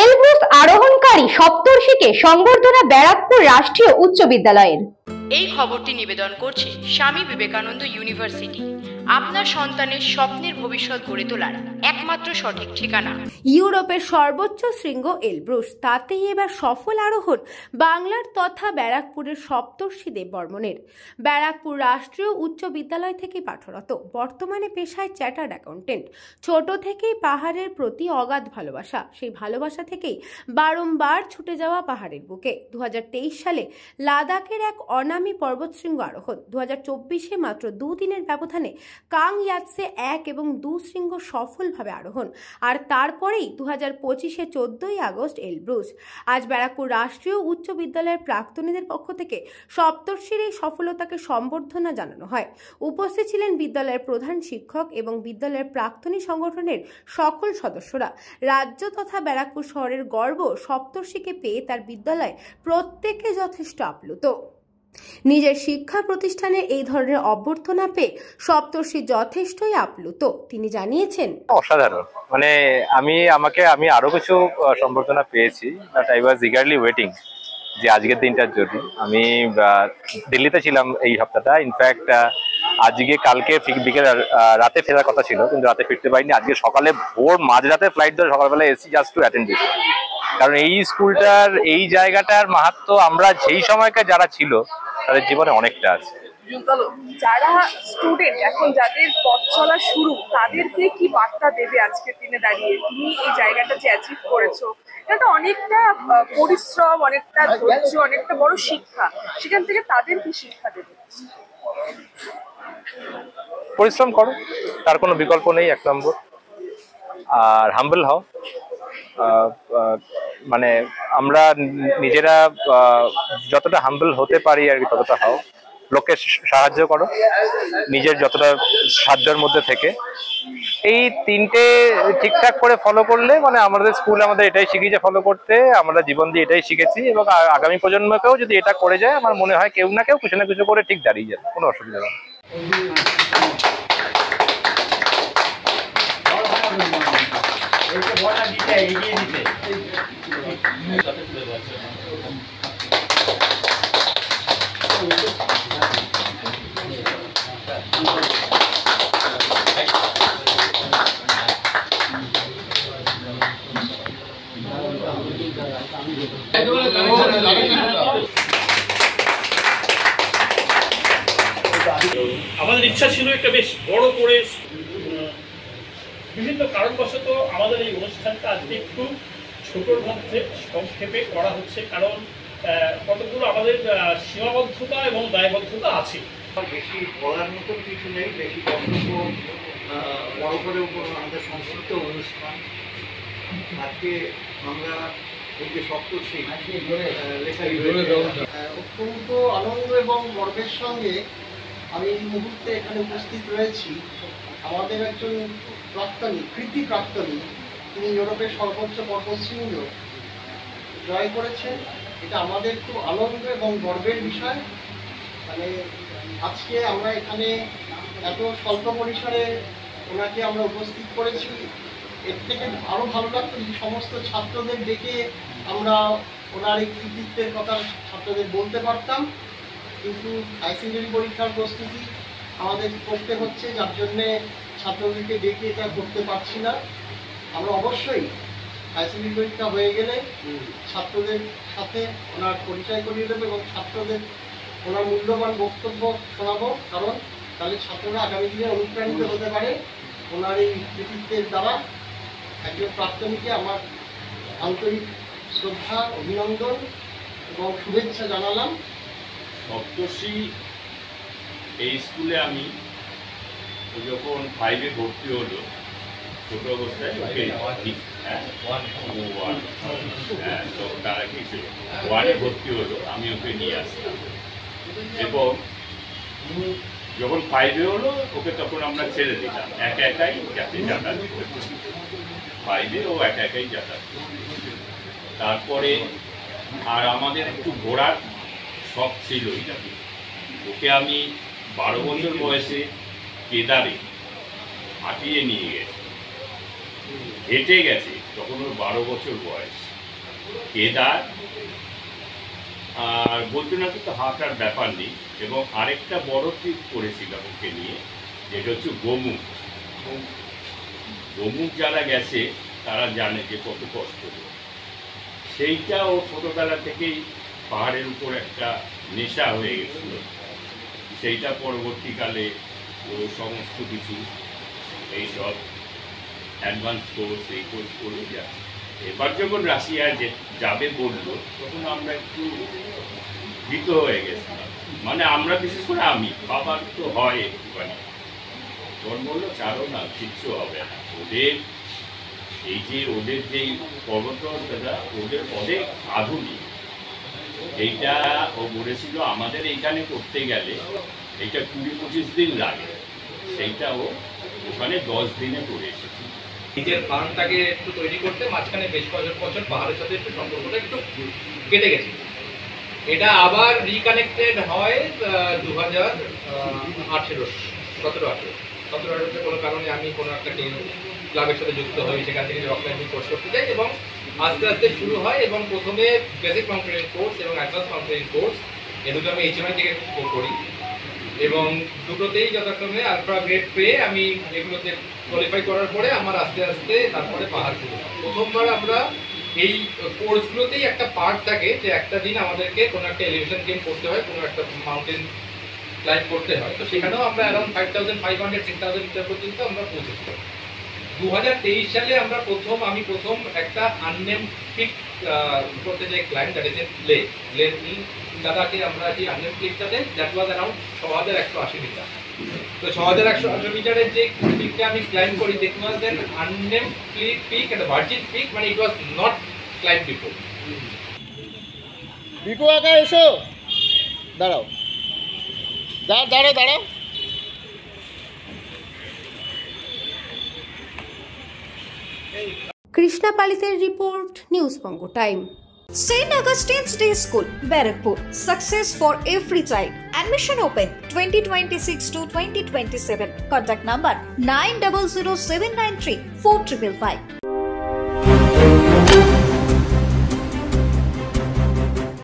Elbrus আরোহণকারী সপ্তর্ষিকে সংবর্ধনা ব্যারাকপুর রাষ্ট্রীয় উচ্চ বিদ্যালয়ের। এই খবরটি নিবেদন করছে স্বামী বিবেকানন্দ ইউনিভার্সিটি, আপনার সন্তানের স্বপ্নের ভবিষ্যৎ গড়ে তোলার একমাত্র সঠিক ঠিকানা। ইউরোপের সর্বোচ্চ শৃঙ্গ এলব্রুস, তাতেই এবার সফল আরোহণ বাংলার তথা ব্যারাকপুরের সপ্তর্ষি দেববর্মনের। ব্যারাকপুর রাষ্ট্রীয় উচ্চ বিদ্যালয় থেকে পাঠরত, বর্তমানে পেশায় চ্যাটার্ড অ্যাকাউন্টেন্ট। ছোট থেকেই পাহাড়ের প্রতি অগাধ ভালোবাসা, সেই ভালোবাসা থেকেই বারংবার ছুটে যাওয়া পাহাড়ের বুকে। 2023 সালে লাদাখের এক অনামী পর্বতশৃঙ্গ আরোহণ। 2024-এ মাত্র দুদিনের ব্যবধানে কাং ইয়াতসে 1 এবং 2 শৃঙ্গ সফলভাবে আরোহণ। আর তারপরেই 2025-এ 14ই আগস্ট এলব্রুস। আজ ব্যারাকপুর রাষ্ট্রীয় উচ্চ বিদ্যালয়ের প্রাক্তনীদের পক্ষ থেকে সপ্তর্ষির এই সফলতাকে সম্বর্ধনা জানানো হয়। উপস্থিত ছিলেন বিদ্যালয়ের প্রধান শিক্ষক এবং বিদ্যালয়ের প্রাক্তনী সংগঠনের সকল সদস্যরা। রাজ্য তথা ব্যারাকপুর শহরের গর্ব সপ্তর্ষিকে পেয়ে তার বিদ্যালয় প্রত্যেকে যথেষ্ট আপ্লুত। নিজের শিক্ষা প্রতিষ্ঠানে এই ধরনের অভ্যর্থনা পেয়ে সপ্তর্ষি যথেষ্টই আপ্লুত। তিনি জানিয়েছেন, অসাধারণ, মানে আমি আরো কিছু সম্বর্ধনা পেয়েছি, but I was eagerly waiting যে আজকের দিনটার জন্য। আমি দিল্লিতে ছিলাম এই সপ্তাহটা, ইনফ্যাক্ট আজকে কালকে বিকেল রাতে ফেরার কথা ছিল, কিন্তু রাতে ফিরতে পারিনি। আজকে সকালে ভোর মাঝরাতে ফ্লাইট ধরে সকালবেলা এসেছি জাস্ট টু অ্যাটেন্ড দিস। কারণ এই স্কুলটার এই জায়গাটার মাহাত্ম্য আমরা সেই সময়কার যারা ছিল তাদের জীবনে অনেকটা আছে। যারা স্টুডেন্ট এখন যাদের পথ চলা শুরু, তাদেরকে কি বার্তা দেবে আজকের দিনে দাঁড়িয়ে? তুমি এই জায়গাটা যে অ্যাচিভ করেছো, এটা অনেকটা পরিশ্রম, অনেকটা ধৈর্য, অনেকটা বড় শিক্ষা। সেখান থেকে তাদের কি শিক্ষা দেবে? পরিশ্রম করো, তার কোনো বিকল্প নেই, 1 নম্বর। আর হাম্বল হও, মানে আমরা নিজেরা যতটা হাম্বল হতে পারি আর কি ততটা হও। লোককে সাহায্য করো নিজের যতটা সাধ্যের মধ্যে থেকে। এই 3টে ঠিকঠাক করে ফলো করলে, মানে আমাদের স্কুল আমাদের এটাই শিখিয়েছে ফলো করতে, আমরা জীবন দিয়ে এটাই শিখেছি, এবং আগামী প্রজন্মকেও যদি এটা করে যায় আমার মনে হয় কেউ না কেউ কিছু না কিছু করে ঠিক দাঁড়িয়ে যাবে, কোনো অসুবিধা নেই। আমাদের ইচ্ছা ছিল একটা বেশ বড় করে, বিভিন্ন কারণবশত আমাদের এই অনুষ্ঠানটা আজকে একটু ছোটোর মধ্যে সংক্ষেপে করা হচ্ছে, কারণ কতগুলো আমাদের সীমাবদ্ধতা এবং দায়বদ্ধতা আছে। বেশি বলার মতন কিছু নেই, বেশি বক্তব্য বড় করেও কোনো আমাদের সংস্কৃত অনুষ্ঠান। আজকে আমরা এই যে সপ্তর্ষি লেখা অত্যন্ত আনন্দ এবং গর্বের সঙ্গে আমি এই মুহূর্তে এখানে উপস্থিত রয়েছি। আমাদের একজন কৃতি প্রাক্তনী, তিনি ইউরোপের সর্বোচ্চ পর্বতশৃঙ্গ জয় করেছেন। এটা আমাদের খুব আনন্দ এবং গর্বের বিষয়। মানে আজকে আমরা এখানে এত স্বল্প পরিসরে ওনাকে আমরা উপস্থিত করেছি। এর থেকে আরও ভালো লাগতো যদি সমস্ত ছাত্রদের ডেকে আমরা ওনার এই কৃতিত্বের কথা ছাত্রদের বলতে পারতাম, কিন্তু হাই সেকেন্ডারি পরীক্ষার প্রস্তুতি আমাদের করতে হচ্ছে, যার জন্যে ছাত্রদেরকে ডেকে এটা করতে পারছি না। আমরা অবশ্যই হাই সেকেন্ডারি পরীক্ষা হয়ে গেলে ছাত্রদের সাথে ওনার পরিচয় করিয়ে দেবো এবং ছাত্রদের ওনার মূল্যবান বক্তব্য শোনাবো, কারণ তাহলে ছাত্ররা আগামী দিনে অনুপ্রাণিত হতে পারে ওনার এই কৃতিত্বের দ্বারা। একজন প্রাক্তনীকে আমার আন্তরিক শ্রদ্ধা, অভিনন্দন এবং শুভেচ্ছা জানালাম। সপ্তর্ষি এই স্কুলে আমি যখন 5-এ ভর্তি হলো, ছোট অবস্থায় ওকে তখন তারা কি ছিল 1-এ ভর্তি হলো, আমি ওকে নিয়ে আসলাম, এবং যখন 5-এ হলো ওকে তখন আমরা ছেড়ে দিলাম, একাই যাতায়াত করতে। 5-এ ও একাই যাতায়াত করতে। তারপরে আর আমাদের একটু ঘোরার শখ ছিলই। ওকে আমি 12 বছর বয়সে কেদারে হাঁটিয়ে নিয়ে গেছি, হেঁটে গেছে। তখন ওর 12 বছর বয়স। কেদার আর বৈদ্যনাথে তো হাঁটার ব্যাপার নেই, এবং আরেকটা বড় ট্রিপ করেছিলাম ওকে নিয়ে, যেটা হচ্ছে গোমুখ। গোমুখ যারা গেছে তারা জানে যে কত কষ্ট। সেইটা ও ছোটোবেলা থেকেই পাহাড়ের উপর একটা নেশা হয়ে গেছিল। সেইটা পরবর্তীকালে ও সমস্ত কিছু এইসব অ্যাডভান্স কোর্স এই কোর্স করে যায়। এবার যখন রাশিয়ায় যাবে বললো, তখন আমরা একটু ভীত হয়ে গেছিলাম। মানে আমরা বিশেষ করে আমি, বাবার তো হয় একটুখানি, তখন বললো ছাড়ো না, কিচ্ছু হবে না। ওদের যেই পর্বতটা ওদের অনেক আধুনিক। এইটা ও বলেছিল আমাদের এইখানে করতে গেলে এইটা 20-25 দিন লাগে, সেইটা ও ওখানে 10 দিনে করে এসেছে। নিজের ফার্মটাকে একটু তৈরি করতে মাঝখানে বেশ কয়েক বছর পাহাড়ের সাথে একটু সম্পর্কটা একটু কেটে গেছে। এটা আবার রিকানেক্টেড হয় 2017-18 কোনো কারণে আমি কোনো একটা ক্লাবের সাথে যুক্ত হই, সেখান থেকে রক ক্লাইম্বিং কোর্স করতে যাই, এবং আস্তে আস্তে শুরু হয়। এবং প্রথমে বেসিক মাউন্টেনিং কোর্স এবং অ্যাডভান্স মাউন্টেনিং কোর্স এই দুটো আমি HMI থেকে করি, এবং দুটোতেই যথাক্রমে আলট্রা গ্রেড পেয়ে আমি এগুলোতে কোয়ালিফাই করার পরে আমার আস্তে আস্তে তারপরে পাহাড় শুরু হয়। প্রথমবার আমরা এই কোর্সগুলোতেই একটা পার্ট থাকে যে একটা দিন আমাদেরকে কোনো একটা এলিভেশন গেম করতে হয়, কোনো একটা মাউন্টেন ক্লাইম্ব করতে হয়। তো সেখানেও আমরা অ্যারাউন্ড 5500-6000 মিটার পর্যন্ত আমরা পৌঁছেছি। 2023 সালে আমরা আমি প্রথম একটা আননেম পিক করতে যাই ক্লাইম্ব, দ্যাট ইজ লে দাদাকে আমরা যে আননেম পিকটাতে, দ্যাট ওয়াজ অ্যারাউন্ড 6180 মিটার। তো 6180 মিটারের যে পিকটা আমি ক্লাইম্ব করি, that was an unnamed peak and virgin peak, মানে it was not climb before. Biku একা এসো, দাঁড়াও দাঁড়াও। কৃষ্ণা পালিতের report, news Banga time. St. Augustine's Day School, Barakpur. Success for every child. Admission open 2026 to 2027. Contact number 900793 4555.